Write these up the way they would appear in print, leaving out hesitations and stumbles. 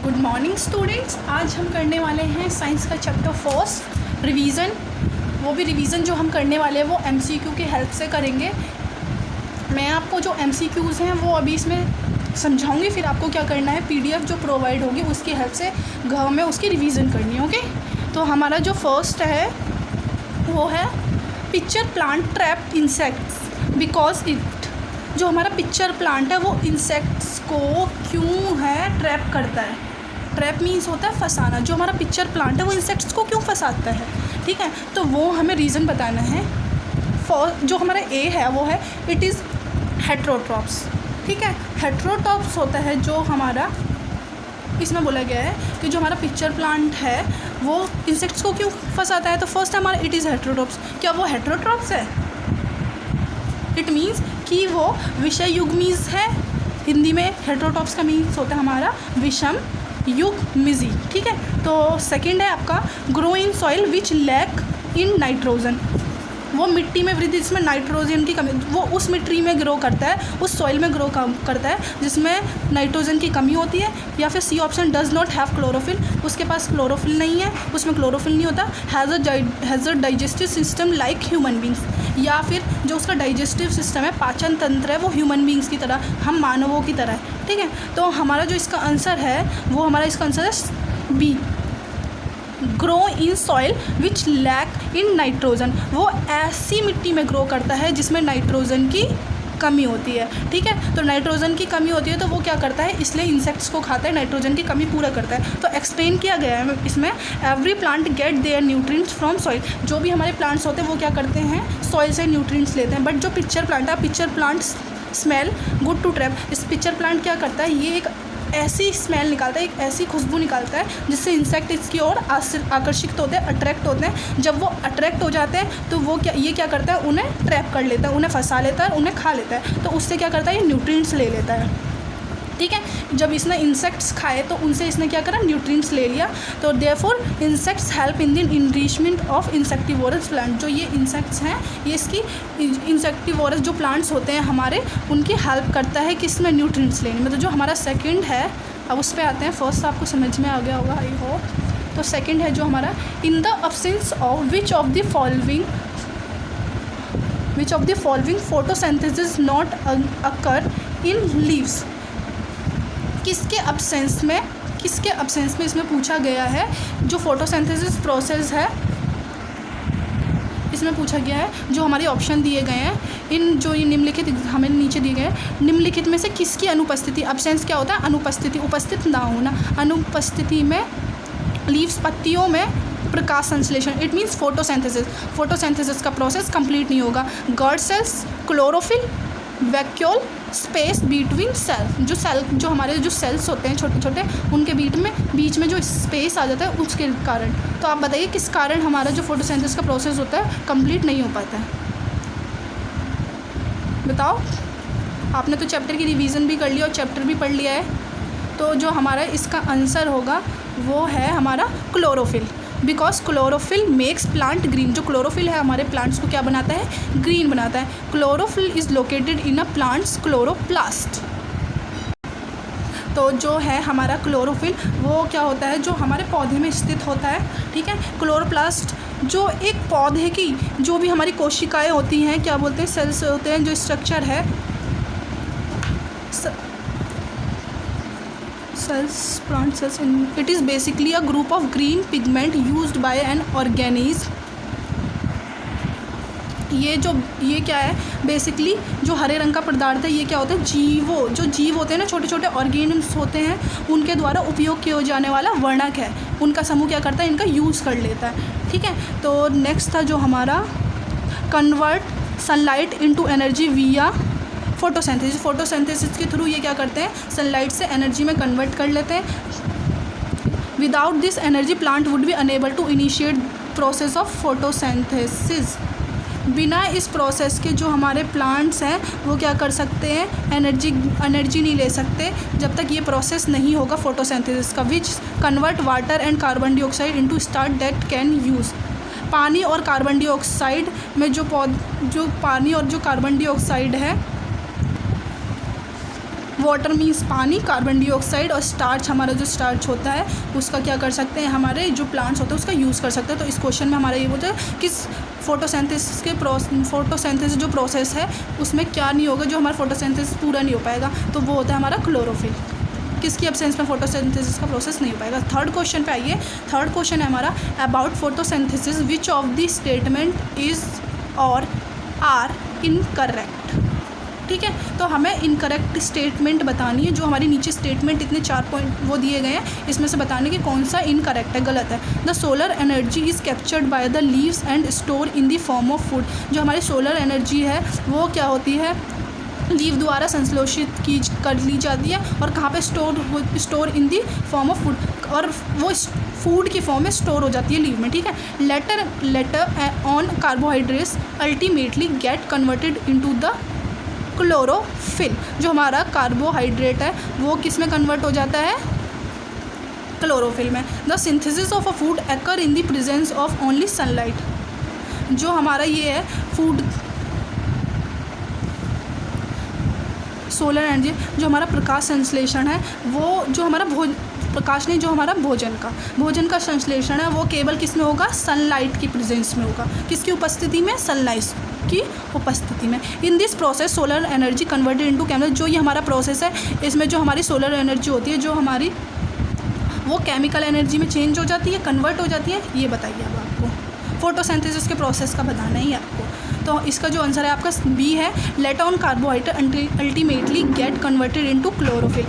Good morning students. आज हम करने वाले हैं साइंस का चैप्टर फर्स्ट रिवीजन। वो भी रिवीजन जो हम करने वाले हैं वो एमसीक्यू की हेल्प से करेंगे। मैं आपको जो एमसीक्यूज़ हैं वो अभी इसमें समझाऊंगी, फिर आपको क्या करना है पीडीएफ जो प्रोवाइड होगी उसकी हेल्प से घर में उसकी रिवीजन करनी है। ओके, तो हमारा जो फर्स्ट है वो है picture plant trap insects because it. जो हमारा पिक्चर प्लांट है वो इंसेक्ट्स को क्यों है ट्रैप करता है। ट्रैप मीन्स होता है फंसाना। जो हमारा पिक्चर प्लांट है वो इंसेक्ट्स को क्यों फंसाता है, ठीक है, तो वो हमें रीज़न बताना है। जो हमारा ए है वो है इट इज़ हेट्रोट्रॉप्स, ठीक है। हेट्रोट्रॉप्स होता है जो हमारा इसमें बोला गया है कि जो हमारा पिक्चर प्लांट है वो इंसेक्ट्स को क्यों फंसाता है। तो फर्स्ट हमारा इट इज़ हेट्रोट्रॉप्स। क्या वो हेट्रोट्रॉप्स है? इट मीन्स कि वो विषय युग्मीज है। हिंदी में हेट्रोट्रॉप्स का मीन्स होता है हमारा विषम युग्मिजी, ठीक है। तो सेकंड है आपका grow in soil which lack in nitrogen. वो मिट्टी में वृद्धि जिसमें नाइट्रोजन की कमी, वो उस मिट्टी में ग्रो करता है, उस सॉइल में ग्रो करता है जिसमें नाइट्रोजन की कमी होती है। या फिर C option does not have chlorophyll, उसके पास क्लोरोफिल नहीं है, उसमें क्लोरोफिल नहीं होता। Has a digestive system like human beings, या फिर जो उसका डाइजेस्टिव सिस्टम है, पाचन तंत्र है, वो ह्यूमन बींग्स की तरह, हम मानवों की तरह है, ठीक है। तो हमारा जो इसका आंसर है वो हमारा इसका आंसर है B, grow in soil which lack in nitrogen. वो ऐसी मिट्टी में ग्रो करता है जिसमें नाइट्रोजन की कमी होती है, ठीक है। तो नाइट्रोजन की कमी होती है तो वो क्या करता है, इसलिए इंसेक्ट्स को खाता है, नाइट्रोजन की कमी पूरा करता है। तो एक्सप्लेन किया गया है इसमें every plant get their nutrients from soil. जो भी हमारे प्लांट्स होते हैं वो क्या करते हैं, सॉइल से न्यूट्रिएंट्स लेते हैं। बट जो पिक्चर प्लांट है, picture plant smell good to trap. इस पिक्चर प्लांट क्या करता है, ये एक ऐसी स्मेल निकालता है, एक ऐसी खुशबू निकालता है जिससे इंसेक्ट इसकी ओर आकर्षित होते हैं, अट्रैक्ट होते हैं। जब वो अट्रैक्ट हो जाते हैं तो वो क्या करता है, उन्हें ट्रैप कर लेता है, उन्हें फंसा लेता है, उन्हें खा लेता है। तो उससे क्या करता है, ये न्यूट्रिएंट्स ले लेता है, ठीक है। जब इसने इंसेक्ट्स खाए तो उनसे इसने क्या करा, न्यूट्रिएंट्स ले लिया। तो therefore insects help in the enrichment of insectivorous plant. जो ये इंसेक्ट्स हैं ये इसकी इंसेक्टिवोरस जो प्लांट्स होते हैं हमारे, उनकी हेल्प करता है किसमें, न्यूट्रिएंट्स लेने में। तो जो हमारा सेकंड है, अब उस पर आते हैं। फर्स्ट आपको समझ में आ गया होगा आई होप। तो सेकंड है जो हमारा in the absence of which of the following photosynthesis not occur in leaves. किसके अब्सेंस में इसमें पूछा गया है जो फोटोसिंथेसिस प्रोसेस है, इसमें पूछा गया है। जो हमारे ऑप्शन दिए गए हैं जो ये निम्नलिखित हमें नीचे दिए गए हैं, निम्नलिखित में से किसकी अनुपस्थिति, अब्सेंस क्या होता है, अनुपस्थिति, उपस्थित ना होना, अनुपस्थिति में लीव्स पत्तियों में प्रकाश संश्लेषण, इट मीन्स फोटोसिंथेसिस का प्रोसेस कंप्लीट नहीं होगा। Guard cells, chlorophyll, vacuole, space between cell. जो हमारे जो सेल्स होते हैं छोटे छोटे, उनके बीच में जो स्पेस आ जाता है उसके कारण। तो आप बताइए किस कारण हमारा जो फोटोसिंथेसिस का प्रोसेस होता है कंप्लीट नहीं हो पाता है, बताओ। आपने तो चैप्टर की रिवीजन भी कर लिया और चैप्टर भी पढ़ लिया है। तो जो हमारा इसका आंसर होगा वो है हमारा chlorophyll, because chlorophyll makes plant green. जो क्लोरोफिल है हमारे प्लांट्स को क्या बनाता है, ग्रीन बनाता है। Chlorophyll is located in a plants chloroplast. तो जो है हमारा क्लोरोफिल वो क्या होता है, जो हमारे पौधे में स्थित होता है, ठीक है। क्लोरोप्लास्ट जो एक पौधे की जो भी हमारी कोशिकाएं होती हैं, क्या बोलते हैं, सेल्स होते हैं, जो स्ट्रक्चर है cells, plant cells, it is basically a group of green pigment used by an organism। ये क्या है, बेसिकली जो हरे रंग का पदार्थ है ये क्या होता है, जो जीव होते हैं ना, छोटे छोटे ऑर्गेनिम्स होते हैं, उनके द्वारा उपयोग किया जाने वाला वर्णक है। उनका समूह क्या करता है, इनका यूज़ कर लेता है, ठीक है। तो नेक्स्ट था जो हमारा कन्वर्ट सनलाइट इनटू एनर्जी विया फोटोसिंथेसिस के थ्रू ये क्या करते हैं, सनलाइट से एनर्जी में कन्वर्ट कर लेते हैं। Without this energy plant would be unable to initiate process of photosynthesis. बिना इस प्रोसेस के जो हमारे प्लांट्स हैं वो क्या कर सकते हैं, एनर्जी नहीं ले सकते जब तक ये प्रोसेस नहीं होगा फोटोसिंथेसिस का, which convert water and carbon dioxide into starch that can use. पानी और कार्बन डाइऑक्साइड में जो पानी और जो कार्बन डाइऑक्साइड है वाटर मीन्स पानी, कार्बन डाइऑक्साइड और स्टार्च, हमारा जो स्टार्च होता है उसका क्या कर सकते हैं, हमारे जो प्लांट्स होते हैं उसका यूज़ कर सकते हैं। तो इस क्वेश्चन में हमारा ये बोलता है कि फोटोसिंथेसिस जो प्रोसेस है उसमें क्या नहीं होगा, जो हमारा फोटोसिंथेसिस पूरा नहीं हो पाएगा, तो वो होता है हमारा क्लोरोफिल। किसकी एब्सेंस में फोटोसिंथेसिस का प्रोसेस नहीं हो पाएगा। थर्ड क्वेश्चन पे आइए। थर्ड क्वेश्चन है हमारा about photosynthesis, which of the statement is और आर इनकरेक्ट। ठीक है, तो हमें इनकरेक्ट स्टेटमेंट बतानी है। जो हमारी नीचे स्टेटमेंट इतने 4 पॉइंट वो दिए गए हैं, इसमें से बताने कि कौन सा इनकरेक्ट है, गलत है। The solar energy is captured by the leaves and store in the form of food. जो हमारी सोलर एनर्जी है वो क्या होती है, लीव द्वारा संश्लेषित कर ली जाती है और कहाँ पे store in the form of food, और वो फूड की फॉर्म में स्टोर हो जाती है लीव में। ठीक है, later on carbohydrates ultimately get converted into the chlorophyll. जो हमारा कार्बोहाइड्रेट है वो किस में कन्वर्ट हो जाता है, क्लोरोफिल में। The synthesis of a food occur in the presence of only sunlight. जो हमारा ये है फूड सोलर एनर्जी, जो हमारा प्रकाश संश्लेषण है वो जो हमारा प्रकाश नहीं, जो हमारा भोजन का संश्लेषण है वो केवल किस में होगा, सनलाइट की प्रेजेंस में होगा। किसकी उपस्थिति में, सनलाइट की उपस्थिति में। In this process solar energy converted into chemical. जो ये हमारा प्रोसेस है इसमें जो हमारी सोलर एनर्जी होती है जो हमारी वो केमिकल एनर्जी में चेंज हो जाती है, कन्वर्ट हो जाती है। ये बताइए अब आपको फोटोसिंथेसिस के प्रोसेस का बताना ही है आपको। तो इसका जो आंसर है आपका बी है, later on carbohydrate ultimately get converted into chlorophyll.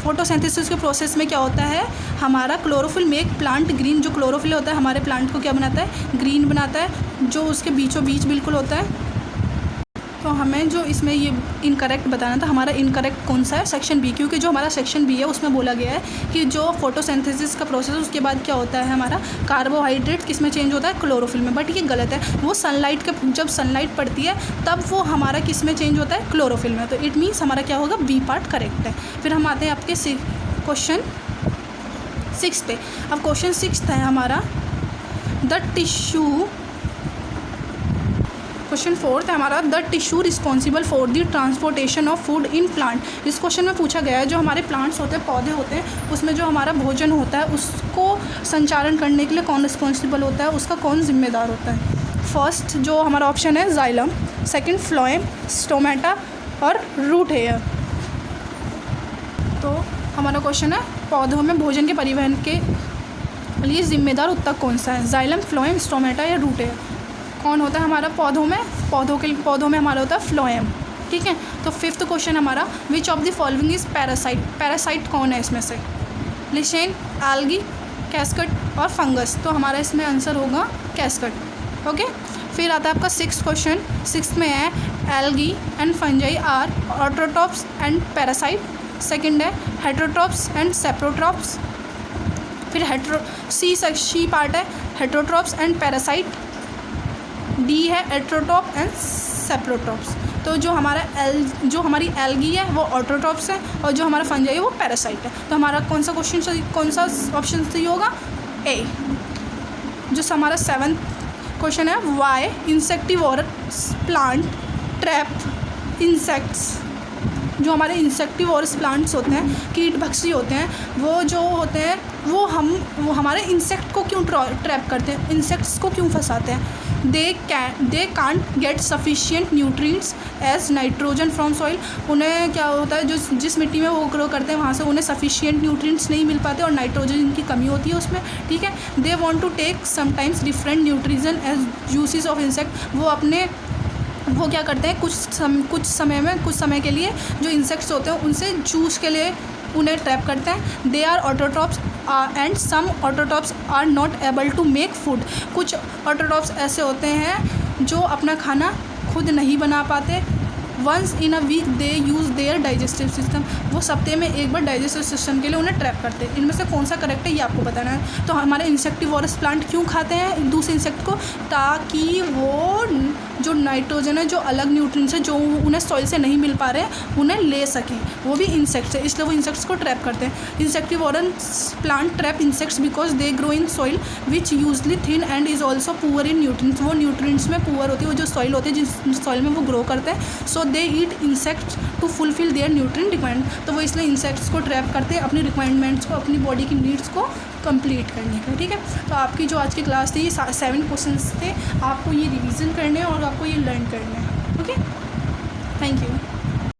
Photosynthesis के प्रोसेस में क्या होता है, हमारा क्लोरोफिल मेक प्लांट ग्रीन। जो क्लोरोफिल होता है हमारे प्लांट को क्या बनाता है, ग्रीन बनाता है, जो उसके बीचों बीच बिल्कुल होता है। तो हमें जो इसमें ये इनकरेक्ट बताना था, हमारा इनकरेक्ट कौन सा है, सेक्शन बी, क्योंकि जो हमारा सेक्शन बी है उसमें बोला गया है कि जो फोटोसिंथेसिस का प्रोसेस है उसके बाद क्या होता है, हमारा कार्बोहाइड्रेट किस में चेंज होता है, क्लोरोफिल में। बट ये गलत है, वो सनलाइट के जब सनलाइट पड़ती है तब वो हमारा किस में चेंज होता है, क्लोरोफिल में। तो इट मीन्स हमारा क्या होगा, बी पार्ट करेक्ट है। फिर हम आते हैं आपके क्वेश्चन 6 पे। अब क्वेश्चन 6 है हमारा द टिश्यू। क्वेश्चन 4 है हमारा the tissue responsible for the transportation of food in plant. इस क्वेश्चन में पूछा गया है जो हमारे प्लांट्स होते हैं, पौधे होते हैं, उसमें जो हमारा भोजन होता है उसको संचालन करने के लिए कौन रिस्पॉन्सिबल होता है, उसका कौन जिम्मेदार होता है। फर्स्ट जो हमारा ऑप्शन है जाइलम, सेकंड फ्लोएम, स्टोमेटा और रूट हेयर। तो हमारा क्वेश्चन है पौधों में भोजन के परिवहन के लिए जिम्मेदार उत्तक कौन सा है, जाइलम, फ्लोएम, स्टोमेटा या रूट हेयर। कौन होता है हमारा पौधों में हमारा होता है फ्लोएम। ठीक है, तो 5th क्वेश्चन हमारा which of the following is parasite. Parasite कौन है इसमें से, लिचेन, एल्गी, कैस्केड और फंगस। तो हमारा इसमें आंसर होगा कैस्केड। ओके, फिर आता है आपका 6th क्वेश्चन। 6th में है algae and fungi are autotrophs and parasite. Second है हेटरोट्रॉप्स एंड सेप्रोट्रॉप्स। फिर सी पार्ट है हेटरोट्रॉप्स एंड पैरासाइट। डी है एट्रोट्रॉप एंड सेप्रोट्रॉप्स। तो जो हमारी एल्गी है वो ऑटोट्रॉप्स है और जो हमारा फंजाई है वो पैरासाइट है। तो हमारा कौन सा ऑप्शन सही होगा, ए। जो हमारा 7th क्वेश्चन है why insectivorous plant trap insects. जो हमारे इंसेक्टिवोरस प्लांट्स होते हैं, कीटभक्षी होते हैं, वो जो होते हैं वो हमारे इंसेक्ट को क्यों ट्रैप करते हैं, इंसेक्ट्स को क्यों फंसाते हैं। They can't get sufficient nutrients as nitrogen from soil. उन्हें क्या होता है, जिस मिट्टी में वो ग्रो करते हैं वहाँ से उन्हें सफिशिएंट न्यूट्रिएंट्स नहीं मिल पाते और नाइट्रोजन की कमी होती है उसमें। ठीक है, they want to take sometimes different nutrition as juices of insect. वो क्या करते हैं, कुछ समय के लिए जो इंसेक्ट्स होते हैं उनसे जूस के लिए उन्हें ट्रैप करते हैं। They are autotrophs and some autotrophs are not able to make food. कुछ ऑटोट्रॉप्स ऐसे होते हैं जो अपना खाना खुद नहीं बना पाते। Once in a week they use their digestive system. वो सप्ताह में एक बार डाइजेस्टिव सिस्टम के लिए उन्हें ट्रैप करते हैं। इनमें से कौन सा करेक्ट है ये आपको बताना है। तो हमारे इंसेक्टिवोरस प्लांट क्यों खाते हैं दूसरे इंसेक्ट को, ताकि वो जो नाइट्रोजन है, जो अलग न्यूट्रिएंट्स है जो उन्हें सॉइल से नहीं मिल पा रहे हैं उन्हें ले सकें। वो भी इंसेक्ट्स है, इसलिए वो इंसेक्ट्स को ट्रैप करते हैं। Insectivorous plant trap insects because they grow in soil which usually thin and is also poor in nutrients. वो न्यूट्रिएंट्स में पुअर होती है, वो जो सॉइल होती है जिस सॉइल में वो ग्रो करते हैं। So they eat insects to fulfil their nutrient requirement, तो वो इसलिए इंसेक्ट्स को ट्रैप करते हैं अपनी रिक्वायरमेंट्स को, अपनी बॉडी की नीड्स को कंप्लीट करने का। ठीक है, तो आपकी जो आज की क्लास थी ये 7 क्वेश्चंस थे, आपको ये रिवीजन करने हैं और आपको ये लर्न करना है। Okay, thank you.